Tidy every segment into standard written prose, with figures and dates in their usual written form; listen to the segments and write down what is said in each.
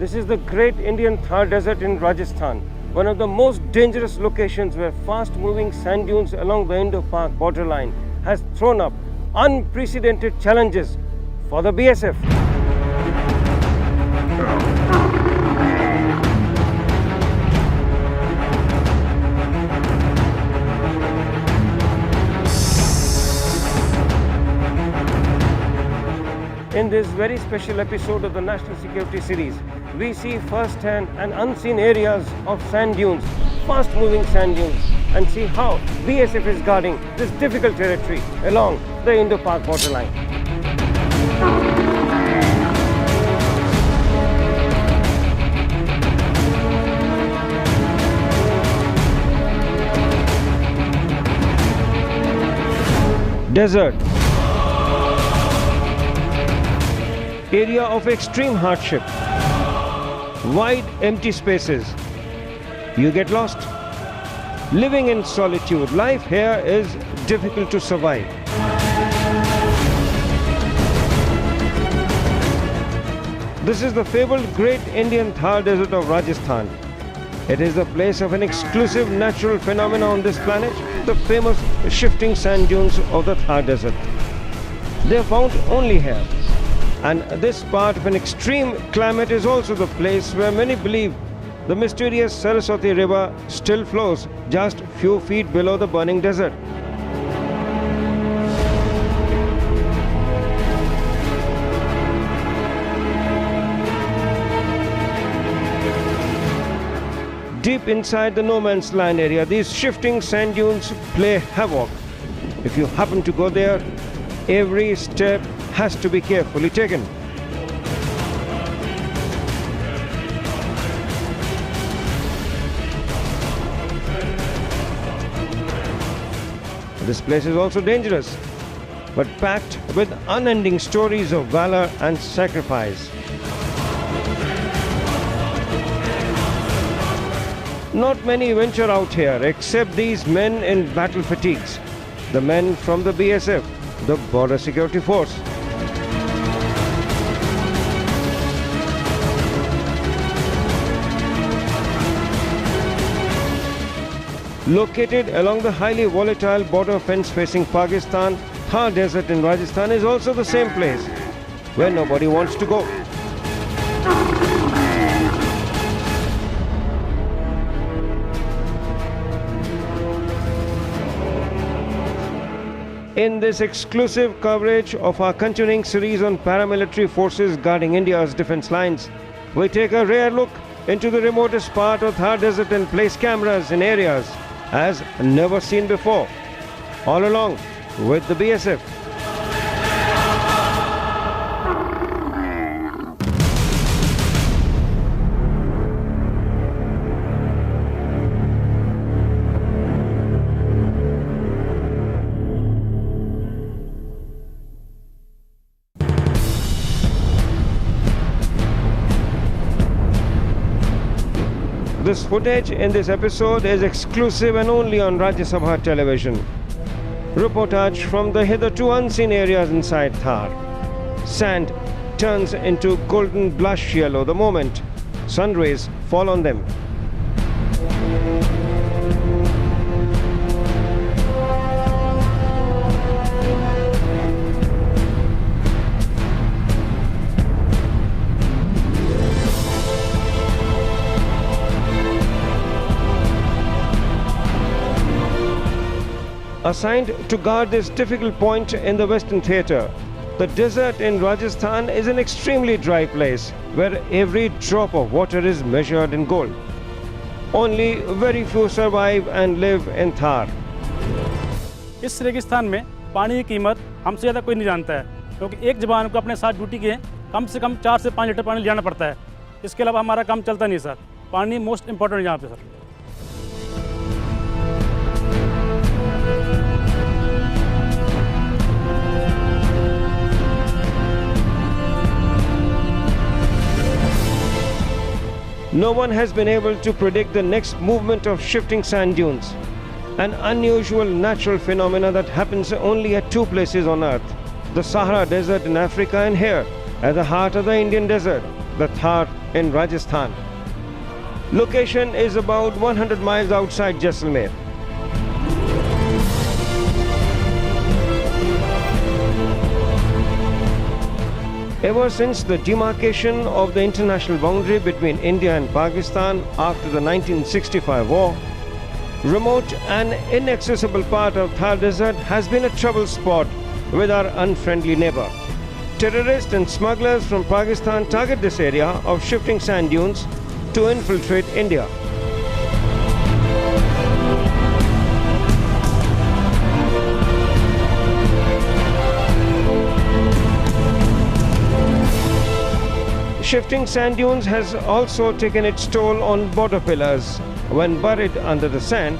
This is the great Indian Thar Desert in Rajasthan, one of the most dangerous locations where fast-moving sand dunes along the Indo-Pak borderline has thrown up unprecedented challenges for the BSF. In this very special episode of the National Security Series, we see first-hand and unseen areas of sand dunes, fast-moving sand dunes, and see how BSF is guarding this difficult territory along the Indo-Pak borderline. Desert. Area of extreme hardship. Wide empty spaces. You get lost. Living in solitude. Life here is difficult to survive. This is the fabled Great Indian Thar Desert of Rajasthan. It is the place of an exclusive natural phenomenon on this planet, the famous shifting sand dunes of the Thar Desert. They are found only here. And this part of an extreme climate is also the place where many believe the mysterious Saraswati River still flows just few feet below the burning desert. Deep inside the no man's land area, these shifting sand dunes play havoc. If you happen to go there, every step has to be carefully taken. This place is also dangerous, but packed with unending stories of valor and sacrifice. Not many venture out here except these men in battle fatigues, the men from the BSF, the Border Security Force. Located along the highly volatile border fence facing Pakistan, Thar Desert in Rajasthan is also the same place where nobody wants to go. In this exclusive coverage of our continuing series on paramilitary forces guarding India's defense lines, we take a rare look into the remotest part of Thar Desert and place cameras in areas as never seen before, all along with the BSF. This footage in this episode is exclusive and only on Rajya Sabha television. Reportage from the hitherto unseen areas inside Thar. Sand turns into golden blush yellow the moment sun rays fall on them. Assigned to guard this difficult point in the Western Theatre, the desert in Rajasthan is an extremely dry place where every drop of water is measured in gold. Only very few survive and live in Thar. इस रेगिस्तान में पानी की कीमत हमसे ज़्यादा कोई नहीं जानता है, क्योंकि एक जवान को अपने साथ ड्यूटी के कम से कम 4 से 5 लीटर पानी ले जाना पड़ता है। इसके अलावा हमारा काम चलता नहीं सर। पानी मोस्ट इम्पोर्टेंट है यहाँ पे sir. No one has been able to predict the next movement of shifting sand dunes, an unusual natural phenomena that happens only at two places on Earth, the Sahara Desert in Africa and here, at the heart of the Indian desert, the Thar in Rajasthan. Location is about 100 miles outside Jaisalmer. Ever since the demarcation of the international boundary between India and Pakistan after the 1965 war, remote and inaccessible part of Thar Desert has been a trouble spot with our unfriendly neighbor. Terrorists and smugglers from Pakistan target this area of shifting sand dunes to infiltrate India. Shifting sand dunes has also taken its toll on border pillars. When buried under the sand,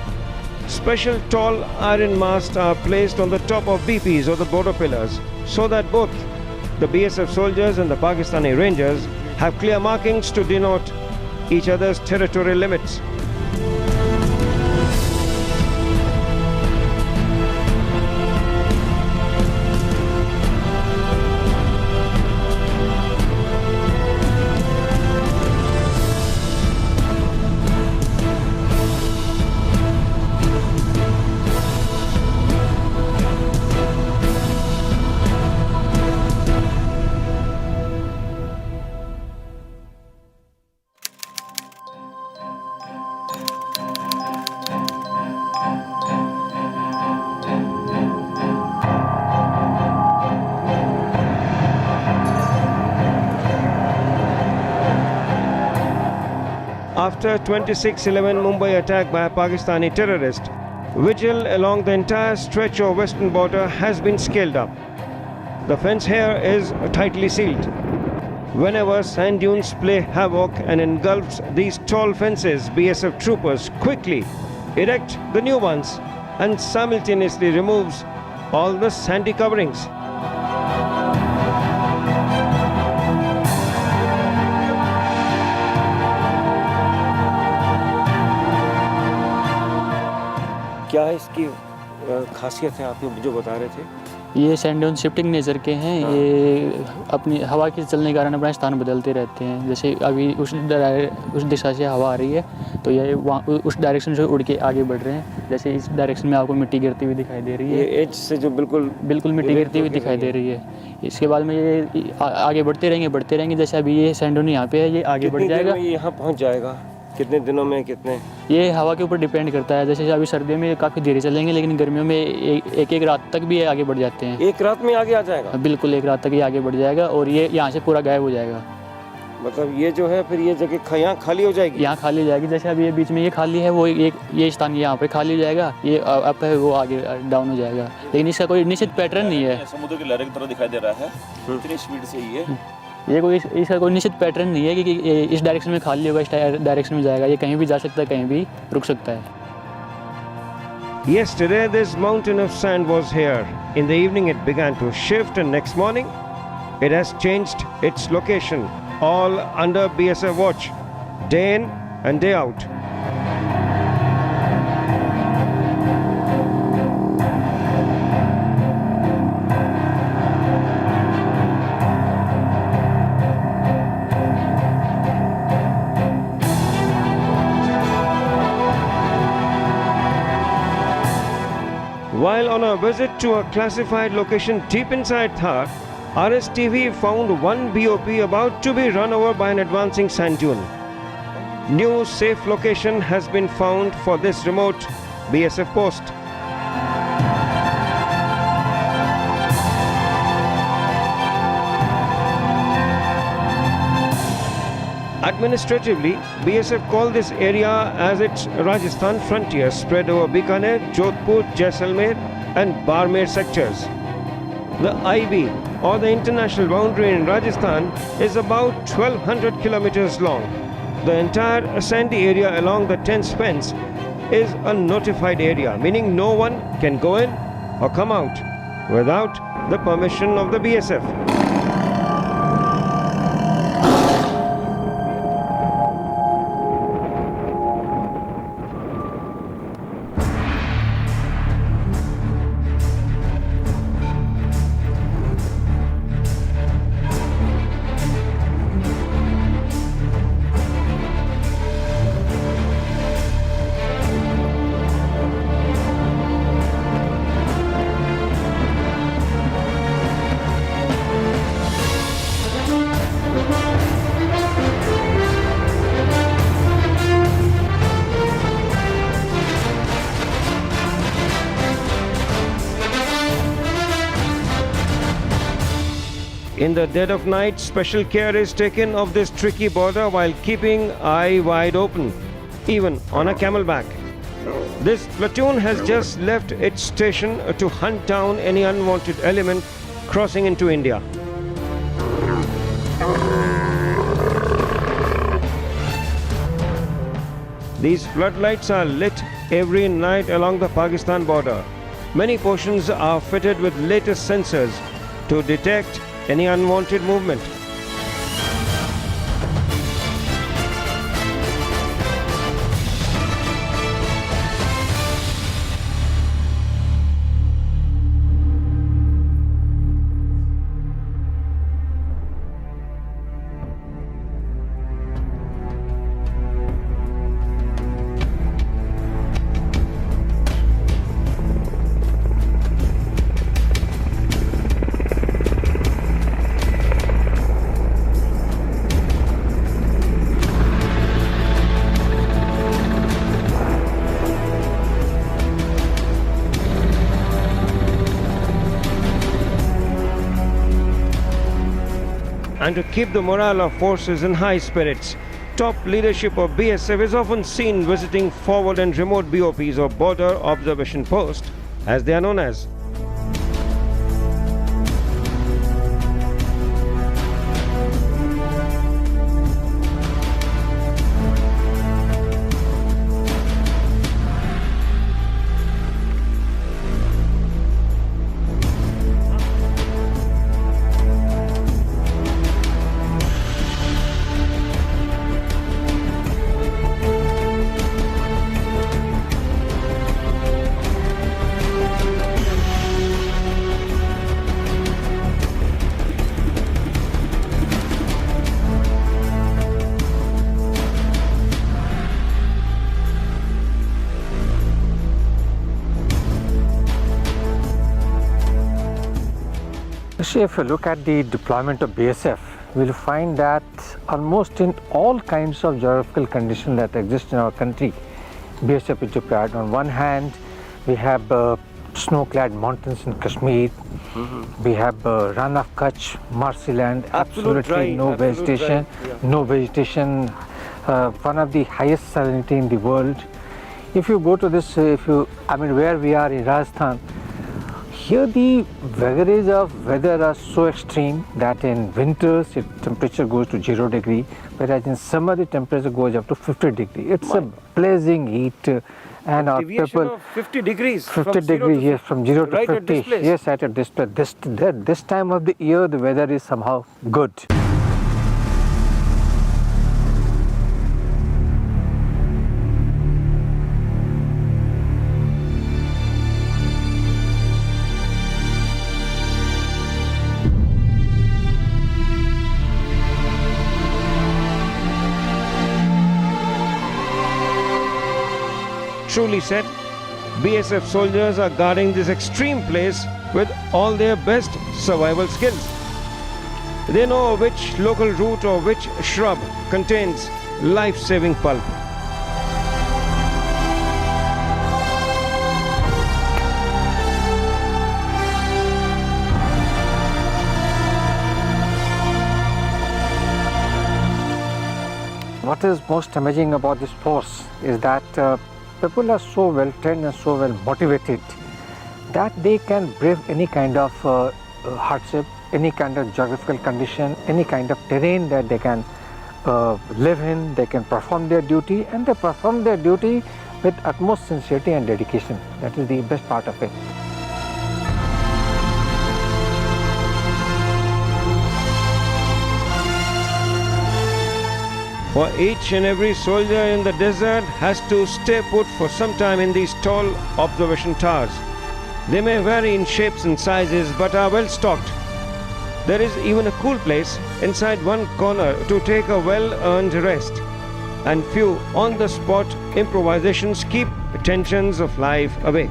special tall iron masts are placed on the top of BPs or the border pillars so that both the BSF soldiers and the Pakistani Rangers have clear markings to denote each other's territorial limits. After 26/11 Mumbai attack by a Pakistani terrorist, vigil along the entire stretch of western border has been scaled up. The fence here is tightly sealed. Whenever sand dunes play havoc and engulfs these tall fences, BSF troopers quickly erect the new ones and simultaneously removes all the sandy coverings. क्या है इसकी खासियत है, आप जो बता रहे थे? ये सैंड ड्यून शिफ्टिंग नेचर के हैं। ये अपनी हवा के चलने के कारण अपना स्थान बदलते रहते हैं। जैसे अभी उस दिशा से हवा आ रही है तो ये वहाँ उस डायरेक्शन से उड़ के आगे बढ़ रहे हैं। जैसे इस डायरेक्शन में आपको मिट्टी गिरती हुई दिखाई दे रही है, ये एज से जो बिल्कुल मिट्टी गिरती हुई दिखाई दे रही है। इसके बाद में ये आगे बढ़ते रहेंगे। जैसे अभी ये सैंड ड्यून यहाँ पे है, ये आगे बढ़ जाएगा। ये यहाँ पहुँच जाएगा कितने दिनों में? कितने? ये हवा के ऊपर डिपेंड करता है। जैसे अभी सर्दियों में काफ़ी धीरे चलेंगे, लेकिन गर्मियों में एक रात तक भी आगे बढ़ जाते हैं। एक रात में आगे आ जाएगा? बिल्कुल, एक रात तक ये आगे बढ़ जाएगा और ये यहाँ से पूरा गायब हो जाएगा। मतलब ये जो है फिर ये जगह यहाँ खाली हो जाएगी? यहाँ खाली हो जाएगी। जैसे अभी ये बीच में ये खाली है, वो ये स्थान यहाँ पे खाली हो जाएगा। ये अप है, वो आगे डाउन हो जाएगा। लेकिन इसका कोई निश्चित पैटर्न नहीं है। समुद्र की लहर की तरह दिखाई दे रहा है, इतनी स्पीड से ये कोई इसका कोई निश्चित पैटर्न नहीं है कि इस डायरेक्शन में खाली होगा, इस डायरेक्शन में जाएगा। ये कहीं भी जा सकता है, कहीं भी रुक सकता है। Yesterday this mountain of sand was here. In the evening it began to shift and next morning it has changed its location, all under BSF watch, day in and day out. While on a visit to a classified location deep inside Thar, RSTV found one BOP about to be run over by an advancing sand dune. New safe location has been found for this remote BSF post. Administratively, BSF called this area as its Rajasthan frontier, spread over Bikaner, Jodhpur, Jaisalmer and Barmer sectors. The IB, or the international boundary in Rajasthan, is about 1200 kilometers long. The entire sandy area along the tense fence is a notified area, meaning no one can go in or come out without the permission of the BSF. In the dead of night, special care is taken of this tricky border while keeping eye wide open, even on a camelback. This platoon has just left its station to hunt down any unwanted element crossing into India. These floodlights are lit every night along the Pakistan border. Many portions are fitted with latest sensors to detect any unwanted movement. And to keep the morale of forces in high spirits, top leadership of BSF is often seen visiting forward and remote BOPs or border observation posts, as they are known as. Actually, if you look at the deployment of BSF, we'll find that almost in all kinds of geographical conditions that exist in our country, BSF is deployed. On one hand, we have snow-clad mountains in Kashmir. We have Rann of Kutch, Marsiland, absolutely no vegetation, no vegetation. One of the highest salinity in the world. If you go to this, where we are in Rajasthan, here the vagaries of weather are so extreme that in winters the temperature goes to 0 degree, whereas in summer the temperature goes up to 50 degree. It's a blazing heat, and our people Of 50 degrees. 50 degrees, yes, from 0 to 50. Yes, at a display. This time of the year the weather is somehow good. Truly said, BSF soldiers are guarding this extreme place with all their best survival skills. They know which local root or which shrub contains life-saving pulp. What is most amazing about this force is that people are so well trained and so well motivated that they can brave any kind of hardship, any kind of geographical condition, any kind of terrain that they can live in. They can perform their duty, and they perform their duty with utmost sincerity and dedication. That is the best part of it. For each and every soldier in the desert has to stay put for some time in these tall observation towers. They may vary in shapes and sizes but are well stocked. There is even a cool place inside one corner to take a well-earned rest. And few on-the-spot improvisations keep tensions of life away.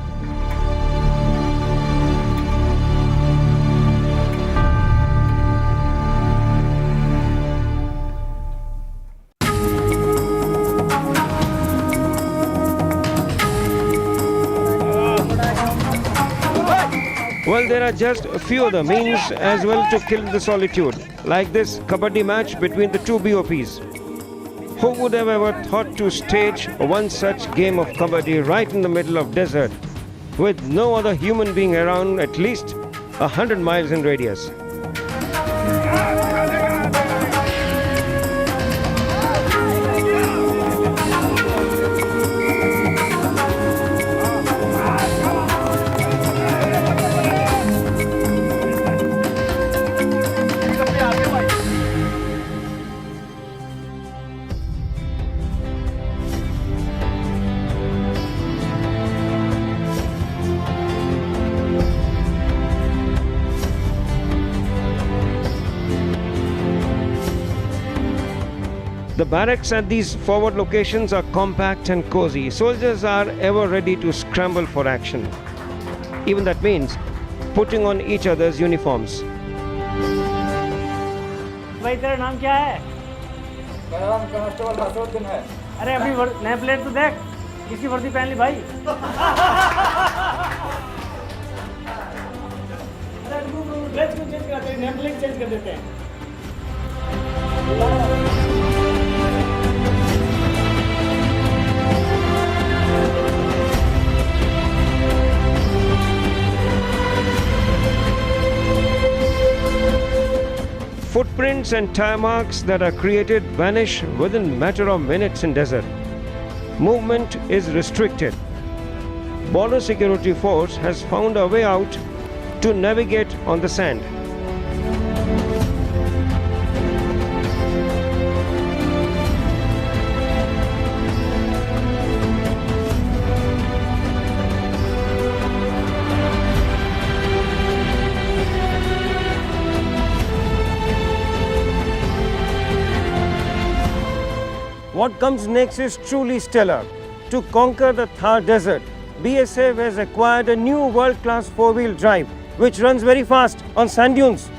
Well, there are just a few other means as well to kill the solitude, like this kabaddi match between the two BOPs. Who would have ever thought to stage one such game of kabaddi right in the middle of desert, with no other human being around at least 100 miles in radius? The barracks at these forward locations are compact and cozy. Soldiers are ever ready to scramble for action. Even that means putting on each other's uniforms. भाई तेरा नाम क्या है? मेरा नाम constable हसरुद्दीन है। अरे अपनी नया प्लेट तो देख, किसकी वर्दी पहन ली भाई? अरे ड्रेस क्यों चेंज करते हैं? नया प्लेट चेंज कर देते हैं। Footprints and tire marks that are created vanish within a matter of minutes in desert. Movement is restricted. Border Security Force has found a way out to navigate on the sand. What comes next is truly stellar. To conquer the Thar Desert, BSF has acquired a new world-class four-wheel drive which runs very fast on sand dunes.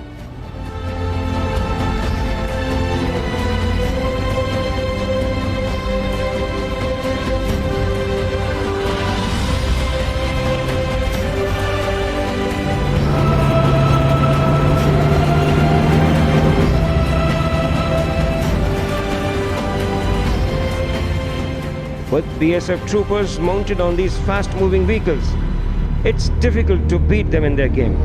With BSF troopers mounted on these fast-moving vehicles, it's difficult to beat them in their game.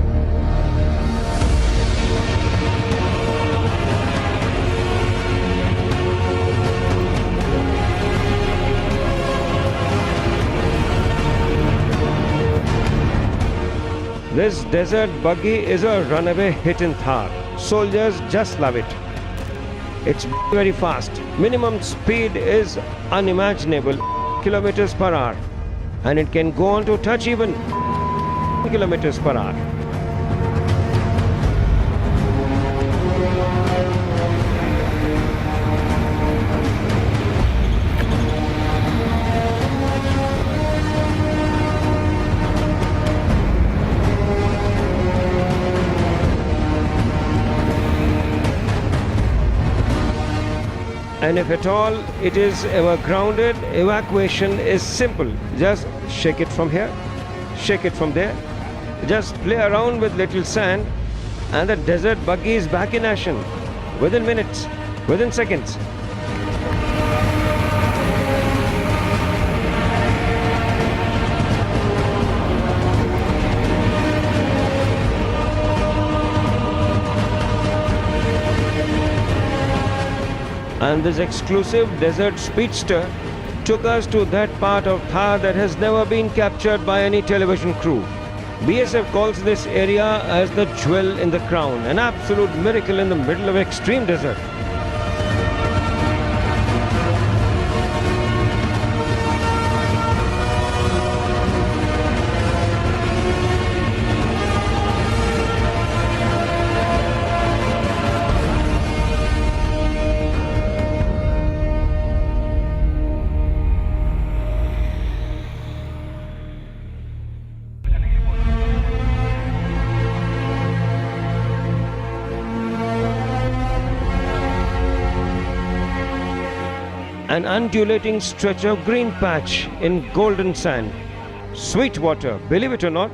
This desert buggy is a runaway hit in Thar. Soldiers just love it. It's very fast. Minimum speed is unimaginable, kilometers per hour. And it can go on to touch even kilometers per hour. And if at all it is ever grounded, evacuation is simple. Just shake it from here, shake it from there. Just play around with little sand and the desert buggy is back in action within minutes, within seconds. And this exclusive desert speedster took us to that part of Thar that has never been captured by any television crew. BSF calls this area as the jewel in the crown, an absolute miracle in the middle of extreme desert. An undulating stretch of green patch in golden sand. Sweet water, believe it or not,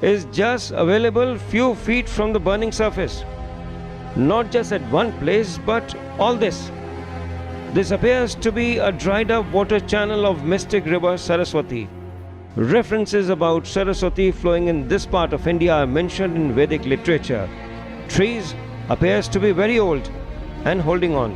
is just available few feet from the burning surface. Not just at one place, but all this. This appears to be a dried up water channel of mystic river Saraswati. References about Saraswati flowing in this part of India are mentioned in Vedic literature. Trees appears to be very old and holding on.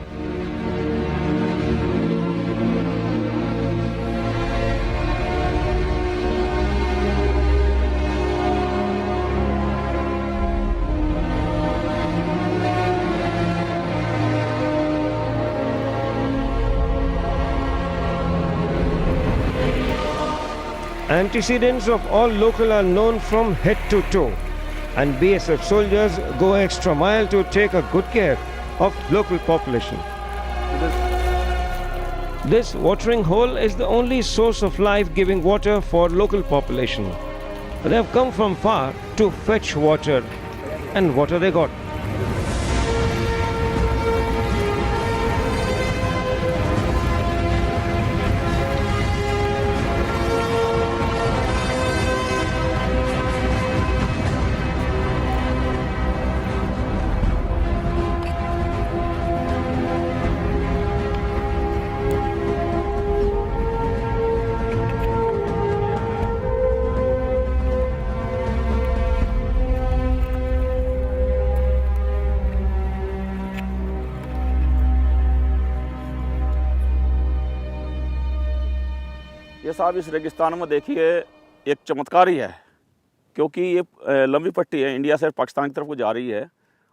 Antecedents of all local are known from head to toe, and BSF soldiers go extra mile to take a good care of local population. This watering hole is the only source of life-giving water for local population. They have come from far to fetch water, and water they got. ये साहब इस रेगिस्तान में देखिए एक चमत्कार ही है, क्योंकि ये लंबी पट्टी है, इंडिया से पाकिस्तान की तरफ को जा रही है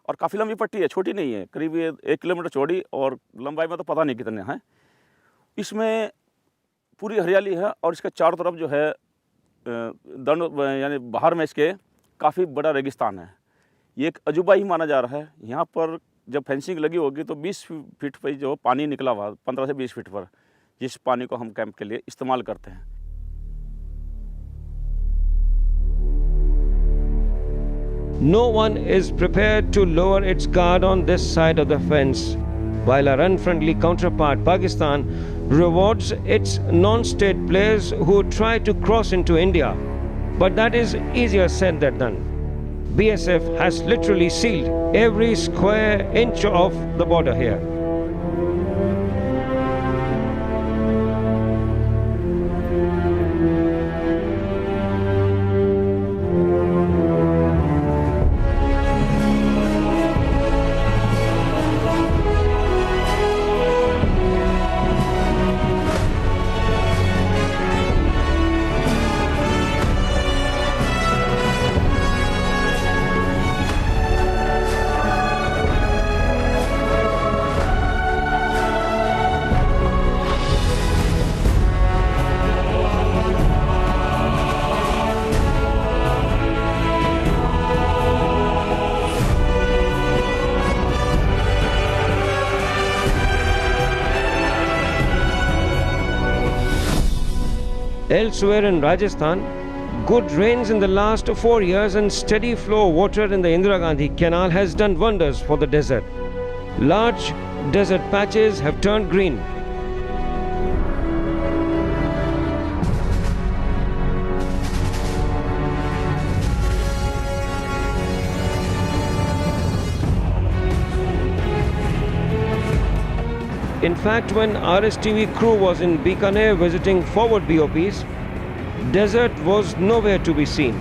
और काफ़ी लंबी पट्टी है, छोटी नहीं है, करीब ये 1 किलोमीटर चौड़ी और लंबाई में तो पता नहीं कितने हैं। इसमें पूरी हरियाली है और इसके चारों तरफ जो है दंड यानी बाहर में इसके काफ़ी बड़ा रेगिस्तान है। ये एक अजूबा ही माना जा रहा है। यहाँ पर जब फेंसिंग लगी होगी तो 20 फीट पर जो पानी निकला हुआ, 15 से 20 फीट पर, जिस पानी को हम कैंप के लिए इस्तेमाल करते हैं। No one is prepared to lower its guard on this side of the fence, while our unfriendly counterpart Pakistan rewards its non-state players who try to cross into India. But that is easier said than done. BSF has literally sealed every square inch of the border here. Elsewhere in Rajasthan, good rains in the last 4 years and steady flow of water in the Indira Gandhi Canal has done wonders for the desert. Large desert patches have turned green. In fact, when RSTV crew was in Bikaner visiting forward BOPs, desert was nowhere to be seen.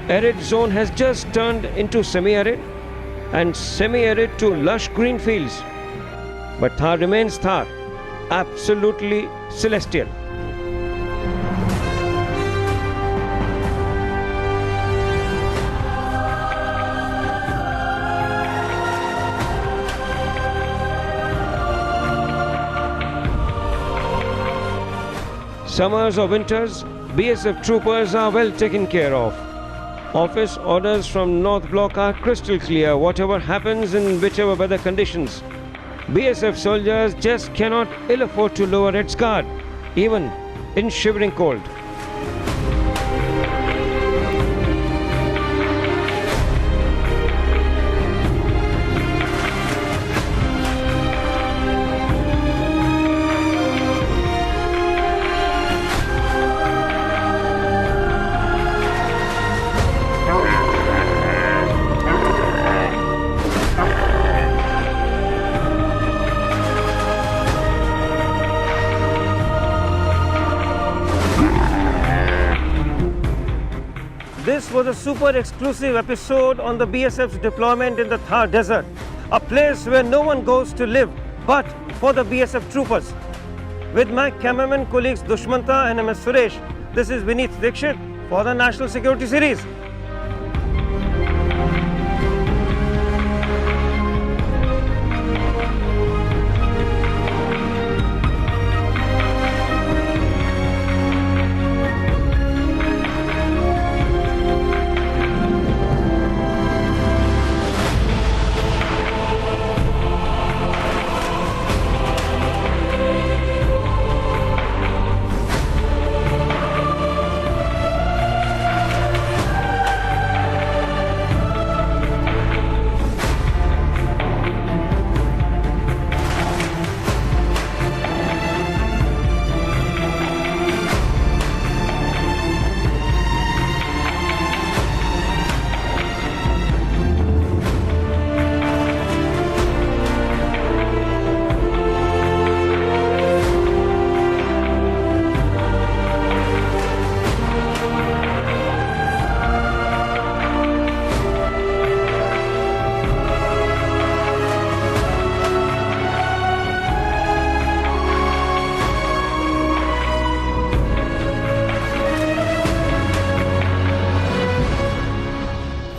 Arid zone has just turned into semi-arid and semi-arid to lush green fields. But Thar remains Thar, absolutely celestial. Summers or winters, BSF troopers are well taken care of. Office orders from North Block are crystal clear whatever happens in whichever weather conditions. BSF soldiers just cannot ill afford to lower its guard, even in shivering cold. a super exclusive episode on the BSF's deployment in the Thar Desert, a place where no one goes to live but for the BSF troopers. With my cameraman colleagues Dushmanta and MS Suresh, this is Vineet Dikshit for the National Security Series.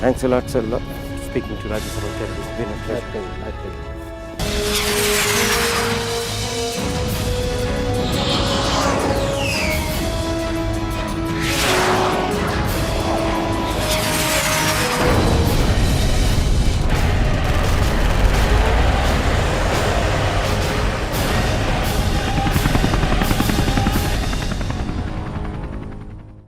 Thanks a lot, sir. Speaking to Rajya Sabha, it's been a pleasure.